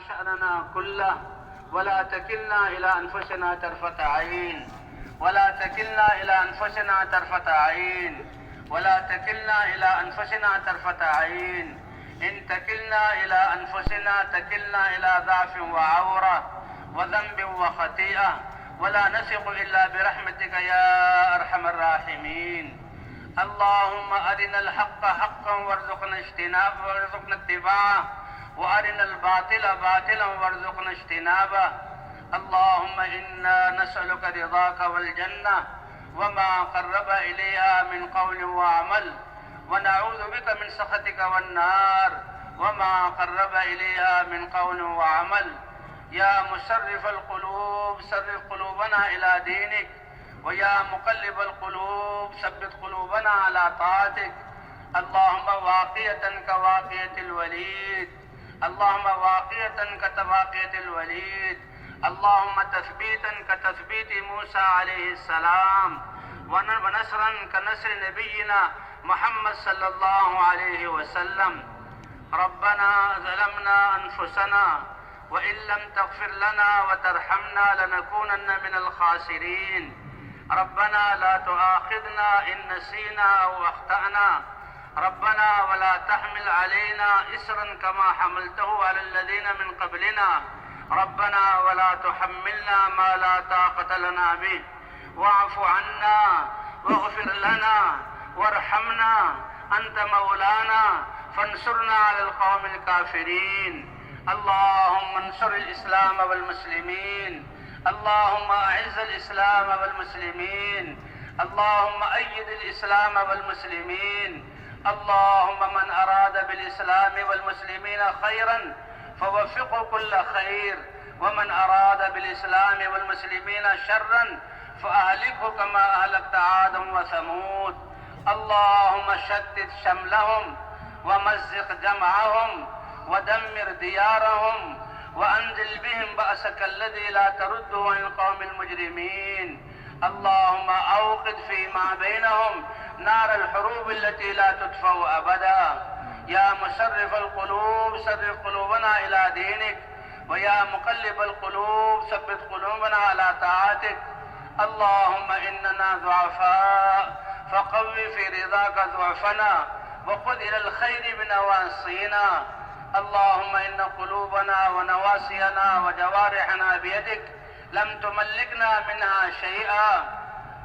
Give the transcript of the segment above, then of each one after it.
شأننا كله ولا تكلنا إلى أنفسنا طرفة عين ولا تكلنا إلى أنفسنا طرفة عين ولا تكلنا إلى أنفسنا طرفة عين. إن تكلنا إلى أنفسنا تكلنا إلى ضعف وعورة وذنب وخطيئة ولا نثق إلا برحمتك يا أرحم الراحمين. اللهم أرنا الحق حقا وارزقنا اتباعه وأرنا الباطل باطلا وارزقنا اجتنابه. اللهم إنا نسألك رضاك والجنة وما قرب إليها من قول وعمل ونعوذ بك من سخطك والنار وما قرب إليها من قول وعمل. يا مصرف القلوب صرف قلوبنا إلى دينك ويا مقلب القلوب ثبت قلوبنا على طاعتك. اللهم واقية كواقية الوليد، اللهم واقية كواقية الوليد، اللهم تثبيتا كتثبيت موسى عليه السلام ونصرا كنصر نبينا محمد صلى الله عليه وسلم. ربنا ظلمنا أنفسنا وإن لم تغفر لنا وترحمنا لنكونن من الخاسرين. ربنا لا تؤاخذنا إن نسينا أو أخطأنا. ربنا ولا تحمل علينا إصرا كما حملته على الذين من قبلنا. ربنا ولا تحملنا ما لا طاقة لنا به. واعف عنا واغفر لنا وارحمنا أنت مولانا فانصرنا على القوم الكافرين. اللهم انصر الإسلام والمسلمين، اللهم أعز الإسلام والمسلمين، اللهم أيد الإسلام والمسلمين. اللهم من أراد بالإسلام والمسلمين خيرا فوفقه كل خير، ومن أراد بالإسلام والمسلمين شرا فأهلكه كما أهلكت عادا وثمود. اللهم شتت شملهم ومزق جمعهم ودمر ديارهم وأنزل بهم بأسك الذي لا ترده عن القوم المجرمين. اللهم أوقد فيما بينهم نار الحروب التي لا تطفأ أبدا. يا مصرف القلوب صرف قلوبنا إلى دينك ويا مقلب القلوب ثبت قلوبنا على طاعتك. اللهم إننا ضعفاء فقو في رضاك ضعفنا وخذ إلى الخير بنواصينا. اللهم إن قلوبنا ونواسينا وجوارحنا بيدك لم تملكنا منها شيئا،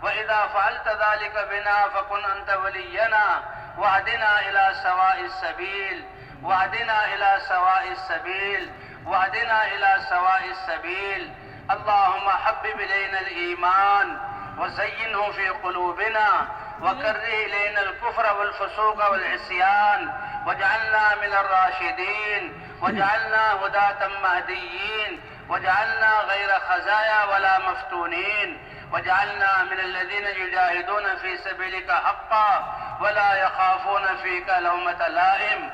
وإذا فعلت ذلك بنا فكن أنت ولينا واهدنا إلى سواء السبيل واهدنا إلى سواء السبيل واهدنا إلى سواء السبيل. اللهم حبب إلينا الإيمان وزينه في قلوبنا وكره إلينا الكفر والفسوق والعصيان واجعلنا من الراشدين واجعلنا هداة مهديين واجعلنا غير خزايا ولا مفتونين واجعلنا من الذين يجاهدون في سبيلك حقا ولا يخافون فيك لومة لائم.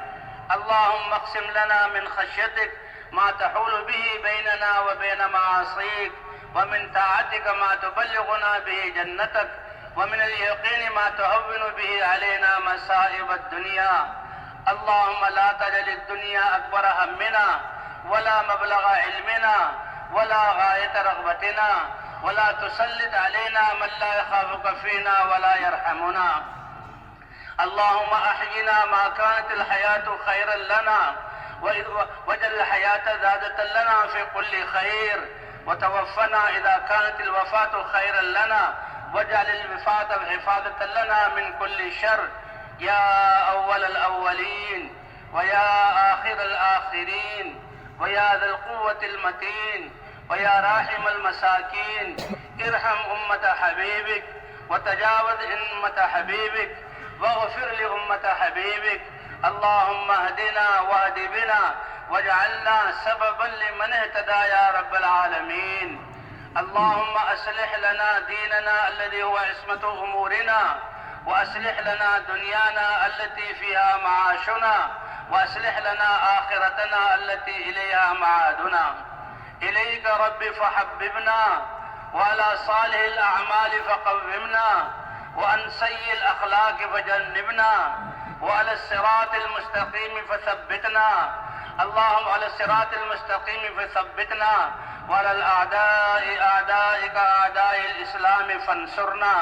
اللهم اقسم لنا من خشيتك ما تحول به بيننا وبين معاصيك، ومن طاعتك ما تبلغنا به جنتك، ومن اليقين ما تهون به علينا مصائب الدنيا. اللهم لا تجعل الدنيا أكبر همنا ولا مبلغ علمنا ولا غاية رغبتنا ولا تسلط علينا من لا يخافك فينا ولا يرحمنا. اللهم أحينا ما كانت الحياة خيرا لنا واجعل الحياة زادة لنا في كل خير، وتوفنا إذا كانت الوفاة خيرا لنا واجعل الوفاة حفاظة لنا من كل شر. يا أول الأولين ويا آخر الآخرين ويا ذا القوة المتين ويا راحم المساكين ارحم أمة حبيبك وتجاوز أمة حبيبك واغفر لأمة حبيبك. اللهم اهدنا واهد بنا واجعلنا سببا لمن اهتدى يا رب العالمين. اللهم أصلح لنا ديننا الذي هو عصمة أمورنا، وأصلح لنا دنيانا التي فيها معاشنا، وأصلح لنا آخرتنا التي إليها معادنا. إليك رب فحببنا وعلى صالح الأعمال فقومنا وعن سيء الأخلاق فجنبنا وعلى الصراط المستقيم فثبتنا. اللهم على الصراط المستقيم فثبتنا، وعلى الأعداء أعدائك أعداء الإسلام فانصرنا.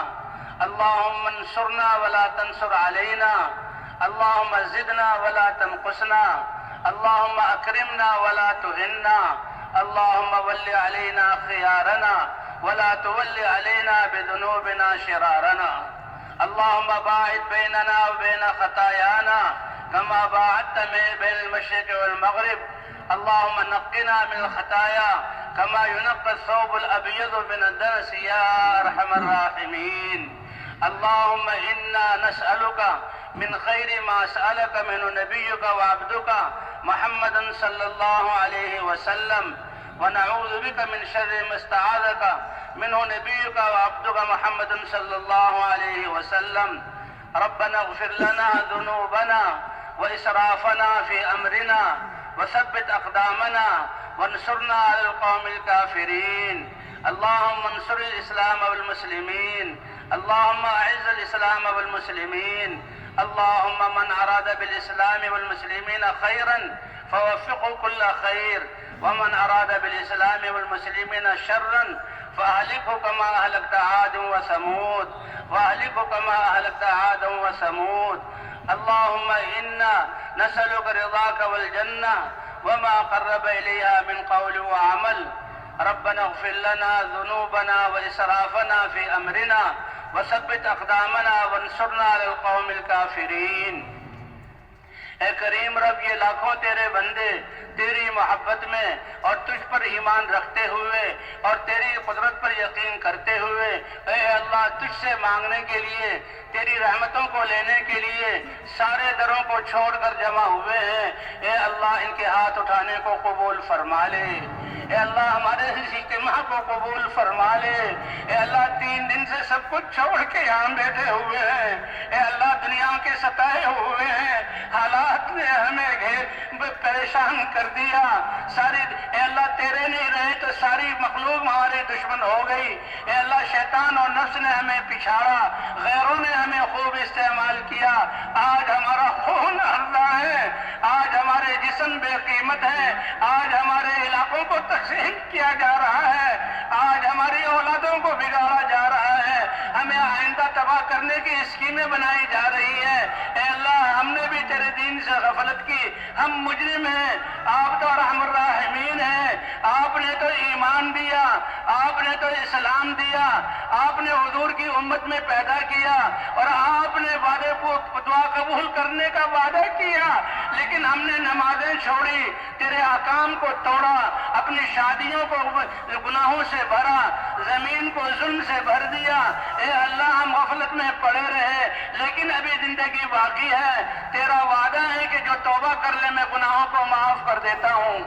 اللهم انصرنا ولا تنصر علينا، اللهم زدنا ولا تنقصنا، اللهم أكرمنا ولا تهنا، اللهم ول علينا خيارنا ولا تول علينا بذنوبنا شرارنا. اللهم باعد بيننا وبين خطايانا كما باعدت بين المشرق والمغرب. اللهم نقنا من الخطايا كما ينقى الثوب الأبيض من الدنس يا أرحم الراحمين. اللهم إنا نسألك من خير ما سألك منه نبيك وعبدك محمد صلى الله عليه وسلم، ونعوذ بك من شر ما استعاذك منه نبيك وعبدك محمد صلى الله عليه وسلم. ربنا اغفر لنا ذنوبنا وإسرافنا في أمرنا وثبت أقدامنا وانصرنا على القوم الكافرين. اللهم انصر الإسلام والمسلمين، اللهم أعز الإسلام والمسلمين. اللهم من أراد بالإسلام والمسلمين خيرا فوفقه كل خير، ومن أراد بالإسلام والمسلمين شرا فأهلكه كما أهلكت عاد وثمود، وأهلكه كما أهلكت عاد وثمود. اللهم إنا نسألك رضاك والجنة وما قرب إليها من قول وعمل. ربنا اغفر لنا ذنوبنا وإسرافنا في أمرنا وثبت أقدامنا وانصرنا على القوم الكافرين. اے کریم رب، یہ لاکھوں تیرے بندے تیری محبت میں اور تجھ پر ایمان رکھتے ہوئے اور تیری قدرت پر یقین کرتے ہوئے اے اللہ تجھ سے مانگنے کے لیے، تیری رحمتوں کو لینے کے لیے سارے دروں کو چھوڑ کر جمع ہوئے ہیں. اے اللہ ان کے ہاتھ اٹھانے کو قبول فرما لے. اے اللہ ہمارے اس اجتماع کو قبول فرما لے. اے اللہ 3 دن سے سب کچھ چھوڑ کے یہاں بیٹھے ہوئے ہیں. اے اللہ دنیا کے ستائے ہوئے ہیں، حالات نے ہمیں پریشان کر دیا. اے اللہ تیرے نہیں رہے تو ساری مخلوق ہمارے دشمن ہو گئی. اے اللہ شیطان اور نفس نے ہمیں پچھاڑا، غیروں نے ہمیں خوب استعمال کیا. آج ہمارا خون ہردا ہے، آج ہمارے جسم بے قیمت ہے، آج ہمارے علاقوں کو تقسیم کیا جا رہا ہے، آج ہماری اولادوں کو بگاڑا جا رہا ہے، ہمیں آئندہ تباہ کرنے کی اسکیمیں بنائی جا رہی ہے. اے اللہ ہم نے بھی تیرے دین سے غفلت کی، ہم مجرم ہیں، آپ تو رحم الراحمین ہیں. آپ نے تو ایمان دیا، آپ نے تو اسلام دیا، آپ نے حضور کی امت میں پیدا کیا اور آپ نے وعدے کو دعا قبول کرنے کا وعدہ کیا، لیکن ہم نے نمازیں چھوڑی، تیرے احکام کو توڑا، اپنی شادیوں کو گناہوں سے بھرا، زمین کو ظلم سے بھر دیا. اے اللہ ہم غفلت میں پڑے رہے، لیکن ابھی زندگی باقی ہے. تیرا وعدہ ہے کہ جو توبہ کر لے میں گناہوں کو معاف کر دیتا ہوں.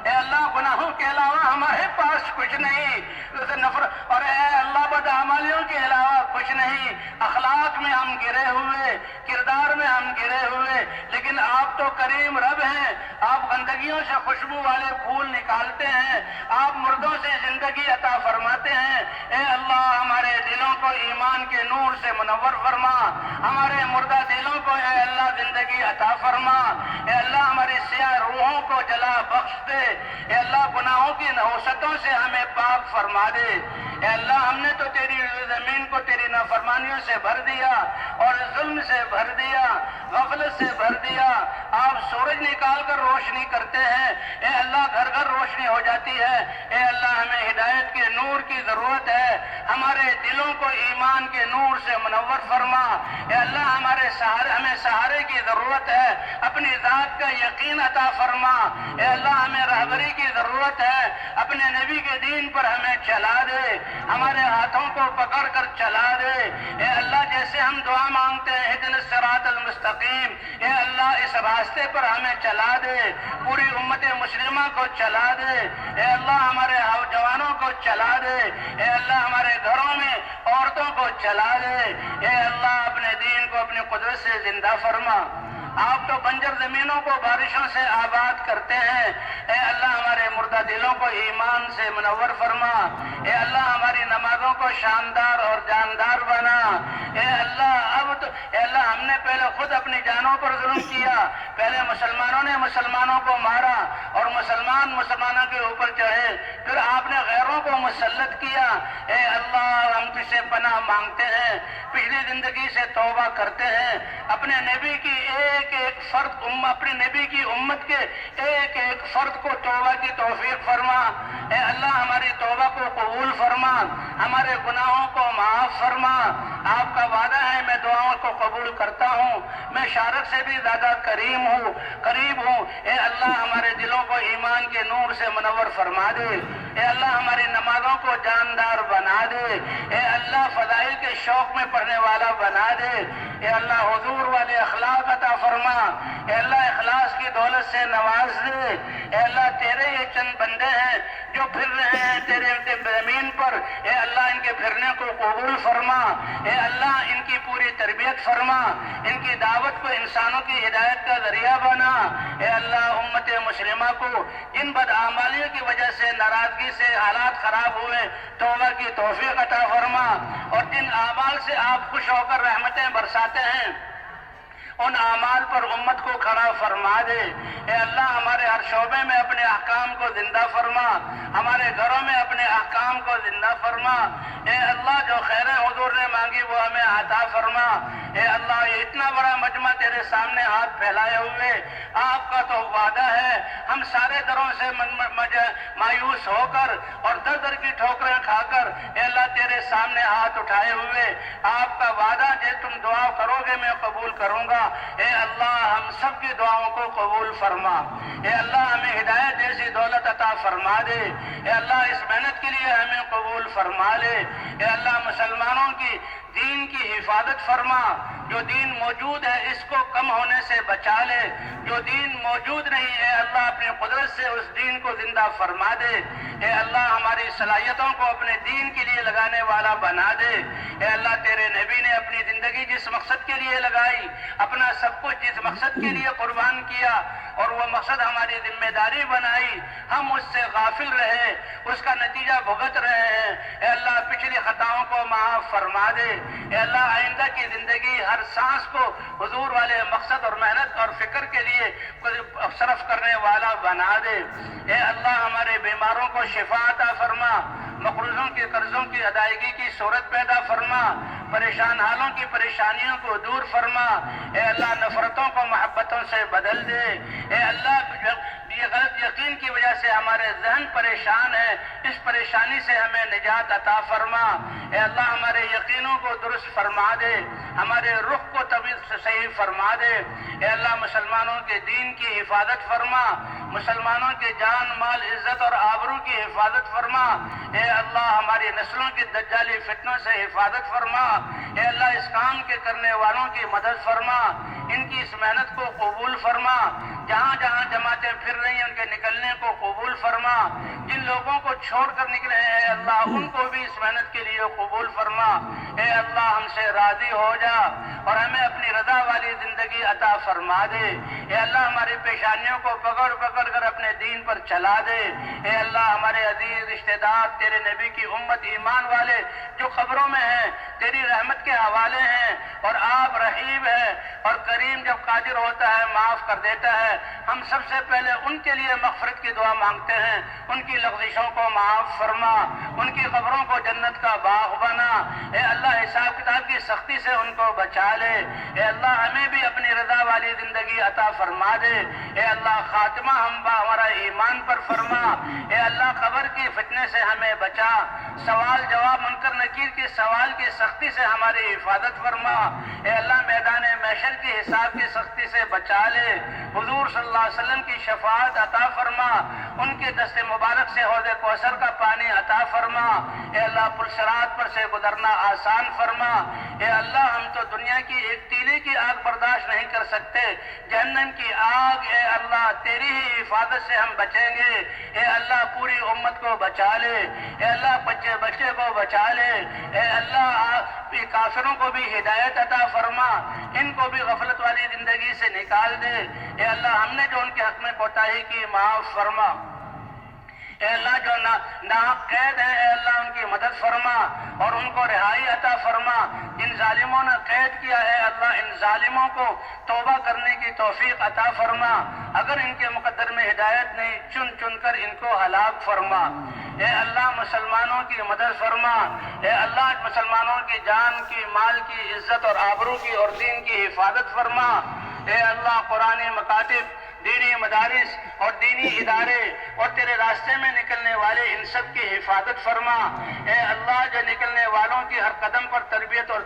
اے اللہ گناہوں کے علاوہ ہمارے پاس کچھ نہیں، اور اے اللہ بدعمالیوں کے علاوہ کچھ نہیں. اخلاق میں ہم گرے ہوئے، کردار میں ہم گرے ہوئے، لیکن آپ تو کریم رب ہیں. آپ گندگیوں سے خوشبو والے پھول نکالتے ہیں، آپ مردوں سے زندگی عطا فرماتے ہیں. اے اللہ ہمارے دلوں کو ایمان کے نور سے منور فرما، ہمارے مردہ دلوں کو اے اللہ زندگی عطا فرما. اے اللہ ہماری سیاہ روحوں کو جلا بخش دے. اے اللہ گناہوں کی نحوستوں سے ہمیں پاک فرما دے. اے اللہ ہم نے تو تیری زمین کو تیری نافرمانیوں سے بھر دیا اور ظلم سے بھر دیا، غفلت سے بھر دیا. آپ سورج نکال کر روشنی کرتے ہیں، اے اللہ گھر گھر روشنی ہو جاتی ہے. اے اللہ ہمیں ہدایت کے نور کی ضرورت ہے، ہمارے دلوں کو ایمان کے نور سے منور فرما. اے اللہ ہمیں سہارے کی ضرورت ہے، اپنی ذات کا یقین عطا فرما. اے اللہ ہمیں رہبری کی ضرورت ہے، اپنے نبی کے دین پر ہمیں چلا دے، ہمارے ہاتھوں کو پکڑ کر چلا دے. اے اللہ جیسے ہم دعا مانگتے ہیں اہدنا الصراط المستقیم، اے اللہ اس راستے پر ہمیں چلا دے، پوری امت مسلمہ کو چلا دے. اے اللہ ہمارے جوانوں کو چلا دے. اے اللہ ہمارے گھروں میں عورتوں کو چلا دے. اے اللہ اپنے دین کو اپنی قدرت سے زندہ فرما. آپ تو بنجر زمینوں کو بارشوں سے آباد کرتے ہیں. اے اللہ ہمارے مردہ دلوں کو ایمان سے منور فرما، اے اللہ ہماری نمازوں کو شاندار اور جاندار بنا، اے اللہ اے اللہ ہم نے پہلے خود اپنی جانوں پر ظلم کیا، پہلے مسلمانوں نے مسلمانوں کو مارا اور مسلمانوں کے اوپر چڑھے، پھر آپ نے غیروں کو مسلط کیا، اے اللہ ہم تجھ سے پناہ مانگتے ہیں، پچھلی زندگی سے توبہ کرتے ہیں، اپنے نبی کی اپنے نبی کی امت کے ایک ایک فرد کو توبہ کی توفیق فرما، اے اللہ ہماری توبہ کو قبول فرما، ہمارے گناہوں کو معاف فرما، آپ کا وعدہ ہے میں دعاؤں کو قبول کرتا ہوں، میں شارک سے بھی زیادہ قریب ہوں، اے اللہ ہمارے دلوں کو ایمان کے نور سے منور فرما دے، اے اللہ ہماری نمازوں کو جاندار بنا دے، اے اللہ فضائل کے شوق میں پڑھنے والا بنا دے، اے اللہ حضور والے اخلاق عطا فرما، اے اللہ اخلاص کی دولت سے نواز دے، اے اللہ تیرے یہ چند بندے ہیں جو پھر رہے ہیں تیرے زمین پر، اے اللہ ان کے پھرنے کو قبول فرما، اے اللہ ان کی پوری تربیت فرما، ان کی دعوت کو انسانوں کی ہدایت کا ذریعہ بنا، اے اللہ امت مسلمہ کو جن بدعمالیوں کی وجہ سے ناراضگی سے حالات خراب ہوئے توبہ کی توفیق عطا فرما، اور جن اعمال سے آپ خوش ہو کر رحمتیں برساتے ہیں ان اعمال پر امت کو کھڑا فرما دے، اے اللہ ہمارے ہر شعبے میں اپنے احکام کو زندہ فرما، ہمارے گھروں میں اپنے احکام کو زندہ فرما، اے اللہ جو خیریں حضور نے مانگی وہ ہمیں عطا فرما، اے اللہ یہ اتنا بڑا مجمع تیرے سامنے ہاتھ پھیلائے ہوئے، آپ کا تو وعدہ ہے ہم سارے دروں سے مایوس ہو کر اور در در کی ٹھوکریں کھا کر اے اللہ تیرے سامنے ہاتھ اٹھائے ہوئے، آپ کا وعدہ جو تم دعا کرو گے میں قبول کروں گا، اے اللہ ہم سب کی دعاؤں کو قبول فرما، اے اللہ ہمیں ہدایت جیسی دولت عطا فرما دے، اے اللہ اس محنت کے لیے ہمیں قبول فرما لے، اے اللہ مسلمانوں کی دین کی حفاظت فرما، جو دین موجود ہے اس کو کم ہونے سے بچا لے، جو دین موجود نہیں ہے اللہ اپنی قدرت سے اس دین کو زندہ فرما دے، اے اللہ ہماری صلاحیتوں کو اپنے دین کے لیے لگانے والا بنا دے، اے اللہ تیرے نبی نے اپنی زندگی جس مقصد کے لیے لگائی، اپنا سب کچھ جس مقصد کے لیے قربان کیا اور وہ مقصد ہماری ذمہ داری بنائی، ہم اس سے غافل رہے، اس کا نتیجہ بھگت رہے ہیں، اے اللہ پچھلی خطاؤں کو معاف فرما دے، اے اللہ آئندہ کی زندگی ہر سانس کو حضور والے مقصد اور محنت اور فکر کے لیے صرف کرنے والا بنا دے، اے اللہ ہمارے بیماروں کو شفا عطا فرما، مقروضوں کے قرضوں کی ادائیگی کی صورت پیدا فرما، پریشان حالوں کی پریشانیوں کو دور فرما، اے اللہ نفرتوں کو محبتوں سے بدل دے، اے اللہ یہ غلط یقین کی وجہ سے ہمارے ذہن پریشان ہے، اس پریشانی سے ہمیں نجات عطا فرما، اے اللہ ہمارے یقینوں کو درست فرما دے، ہمارے رخ کو طبیعت سے صحیح فرما دے، اے اللہ مسلمانوں کے دین کی حفاظت فرما، مسلمانوں کے جان مال عزت اور آبرو کی حفاظت فرما، اے اللہ ہماری نسلوں کی دجالی فتنوں سے حفاظت فرما، اے اللہ اس کام کے کرنے والوں کی مدد فرما، ان کی اس محنت کو قبول فرما، جہاں جہاں جماعتیں پھر رہی ہیں ان کے نکلنے کو قبول فرما، جن لوگوں کو چھوڑ کر نکلے ہیں اے اللہ ان کو بھی اس محنت کے لیے قبول فرما، اے اللہ ہم سے راضی ہو جا اور ہمیں اپنی رضا والی زندگی عطا فرما دے، اے اللہ ہماری پیشانیوں کو پکڑ پکڑ کر اپنے دین پر چلا دے، اے اللہ ہمارے عزیز رشتہ دار تیرے نبی کی امت ایمان والے جو قبروں میں ہیں تیری رحمت کے حوالے ہیں، اور آپ رحیم ہے اور کریم جب قادر ہوتا ہے معاف کر دیتا ہے، ہم سب سے پہلے ان کے لیے مغفرت کی دعا مانگتے ہیں، ان کی لغزشوں کو معاف فرما، ان کی قبروں کو جنت کا باغ بنا، اے اللہ حساب کتاب کی سختی سے ان کو بچا لے، اے اللہ ہمیں بھی اپنی رضا والی زندگی عطا فرما دے، اے اللہ خاتمہ ہمارا ایمان پر فرما، اے اللہ قبر کی فتنے سے ہمیں بچا، سوال جواب منکر نکیر کے سوال کی سختی سے ہماری حفاظت فرما، اے اللہ میدان محشر کی حساب کی سختی سے بچا لے، حضور صلی اللہ علیہ وسلم کی شفاعت عطا فرما، ان کے دست مبارک سے حوض کوثر کا پانی عطا فرما، اے اللہ پل صراط پر سے گزرنا آسان فرما، اے اللہ ہم تو دنیا کی ایک تیلی کی آگ برداشت نہیں کر سکتے، جہنم کی آگ اے اللہ تیری ہی حفاظت سے ہم بچیں گے، اے اللہ پوری امت کو بچا لے، اے اللہ بچے بچے کو بچا لے، اے اللہ کافروں کو بھی ہدایت عطا فرما، ان کو بھی غفلت والی زندگی سے نکال دے، اے اللہ ہم نے جو ان کے حق میں کوتاہی کی معاف فرما، اے ناحق قید ہیں اے اللہ ان کی مدد فرما اور ان کو رہائی عطا فرما۔ جن ظالموں نے قید کیا ہے اللہ ان ظالموں کو توبہ کرنے کی توفیق عطا فرما، اگر ان کے مقدر میں ہدایت نہیں چن چن کر ان کو ہلاک فرما۔ اے اللہ مسلمانوں کی مدد فرما، اے اللہ مسلمانوں کی جان کی، مال کی، عزت اور آبرو کی اور دین کی حفاظت فرما۔ اے اللہ قرآن مکاتب، دینی مدارس اور دینی ادارے اور تیرے راستے میں نکلنے والے ان سب کی حفاظت فرما۔ اے اللہ جو نکلنے والوں کی ہر قدم پر تربیت اور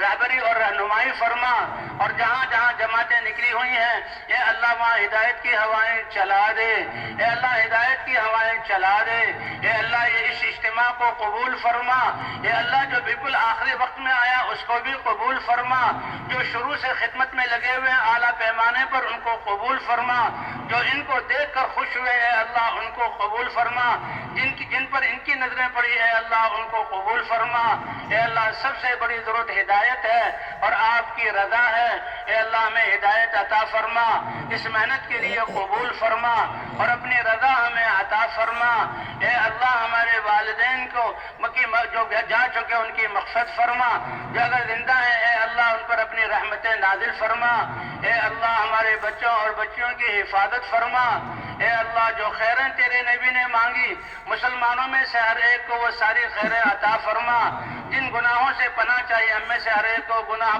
رہبری اور رہنمائی فرما، اور جہاں جہاں جماعتیں نکلی ہوئی ہیں اے اللہ وہاں ہدایت کی ہوائیں چلا دے، اے اللہ ہدایت کی ہوائیں چلا دے۔ اے اللہ یہ اس اجتماع کو قبول فرما، اے اللہ جو بالکل آخری وقت میں آیا اس کو بھی قبول فرما، جو شروع سے خدمت میں لگے ہوئے ہیں اعلیٰ پیمانے پر ان کو قبول فرما، جو ان کو دیکھ کر خوش ہوئے اے اللہ ان کو قبول فرما، جن پر ان کی نظریں پڑی اے اللہ ان کو قبول فرما۔ اے اللہ سب سے بڑی ضرورت ہدایت ہے اور آپ کی رضا ہے، اے اللہ ہمیں ہدایت عطا فرما، اس محنت کے لیے قبول فرما اور اپنی رضا ہمیں عطا فرما۔ اے اللہ ہمارے والدین کو جو جا چکے ان کی مغفرت فرما، جو اگر زندہ ہیں اے اللہ ان پر اپنی رحمتیں نازل فرما۔ اے اللہ ہمارے بچوں اور بچیوں کی حفاظت فرما۔ اے اللہ جو خیریں تیرے نبی نے مانگی مسلمانوں میں سے ہر ایک کو وہ ساری خیریں عطا فرما، جن گناہوں سے پناہ چاہیے ہم میں سے ہر ایک کو گناہ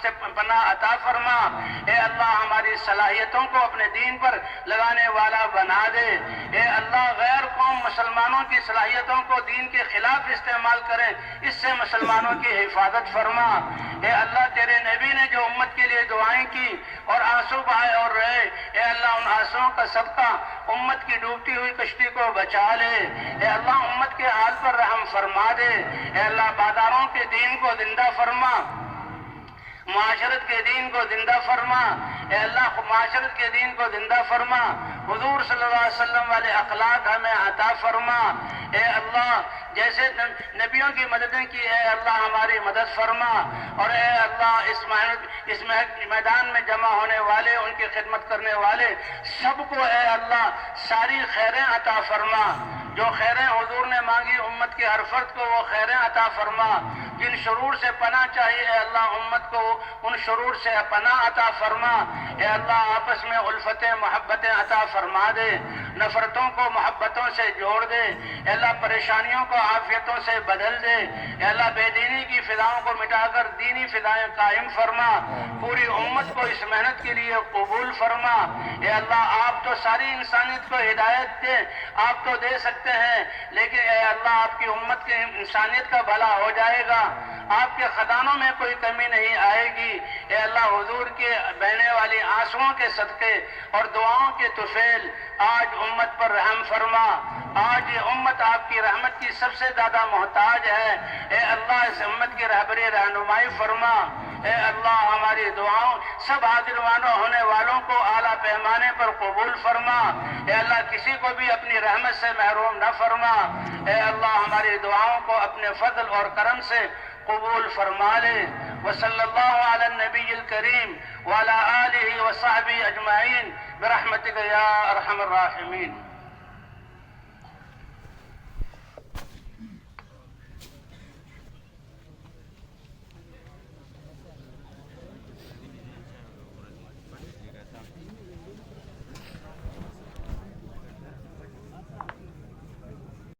سے پناہ عطا فرما۔ اے اللہ ہماری صلاحیتوں کو اپنے دین پر لگانے والا بنا دے۔ اے اللہ غیر قوم مسلمانوں کی صلاحیتوں کو دین کے خلاف استعمال کریں، اس سے مسلمانوں کی حفاظت فرما۔ اے اللہ تیرے نبی نے جو امت کے لیے دعائیں کی اور آنسو بہائے اور رہے اے اللہ ان آنسوؤں کا صدقہ امت کی ڈوبتی ہوئی کشتی کو بچا لے۔ اے اللہ امت کے حال پر رحم فرما دے۔ اے اللہ باداروں کے دین کو زندہ فرما، معاشرت کے دین کو زندہ فرما۔ اے اللہ معاشرت کے دین کو زندہ فرما، حضور صلی اللہ علیہ وسلم والے اخلاق ہمیں عطا فرما۔ اے اللہ جیسے نبیوں کی مددیں کی اے اللہ ہماری مدد فرما، اور اے اللہ اس میدان میں جمع ہونے والے ان کی خدمت کرنے والے سب کو اے اللہ ساری خیریں عطا فرما۔ جو خیریں حضور نے مانگی امت کے ہر فرد کو وہ خیریں عطا فرما، جن شرور سے پناہ چاہیے اے اللہ امت کو ان شرور سے پناہ عطا فرما۔ اے اللہ آپس میں الفتیں محبتیں عطا فرما دے، نفرتوں کو محبتوں سے جوڑ دے۔ اے اللہ پریشانیوں کو عافیتوں سے بدل دے۔ اے اللہ بے دینی کی فضاؤں کو مٹا کر دینی فضائیں قائم فرما، پوری امت کو اس محنت کے لیے قبول فرما۔ اے اللہ آپ تو ساری انسانیت کو ہدایت دے، آپ تو دے سکتے ہیں، لیکن اے اللہ آپ کی امت کے انسانیت کا بھلا ہو جائے گا، آپ کے خزانوں میں کوئی کمی نہیں آئے گی۔ اے اللہ حضور کے بہنے والی آنسوؤں کے صدقے اور دعاؤں کے طفیل آج امت پر رحم فرما۔ آج یہ امت آپ کی رحمت کی سب سے زیادہ محتاج ہے۔ اے اللہ اس امت کی رہبری رہنمائی فرما۔ اے اللہ ہماری دعاؤں سب حاضر ہونے والوں کو اعلیٰ پیمانے پر قبول فرما۔ اے اللہ کسی کو بھی اپنی رحمت سے محروم نہ فرما۔ اے اللہ ہماری دعاؤں کو اپنے فضل اور کرم سے قبول فرما لے۔ وصلی اللہ علی النبی الکریم وعلی آلہ وصحبہ اجمعین برحمتک یا ارحم الراحمین۔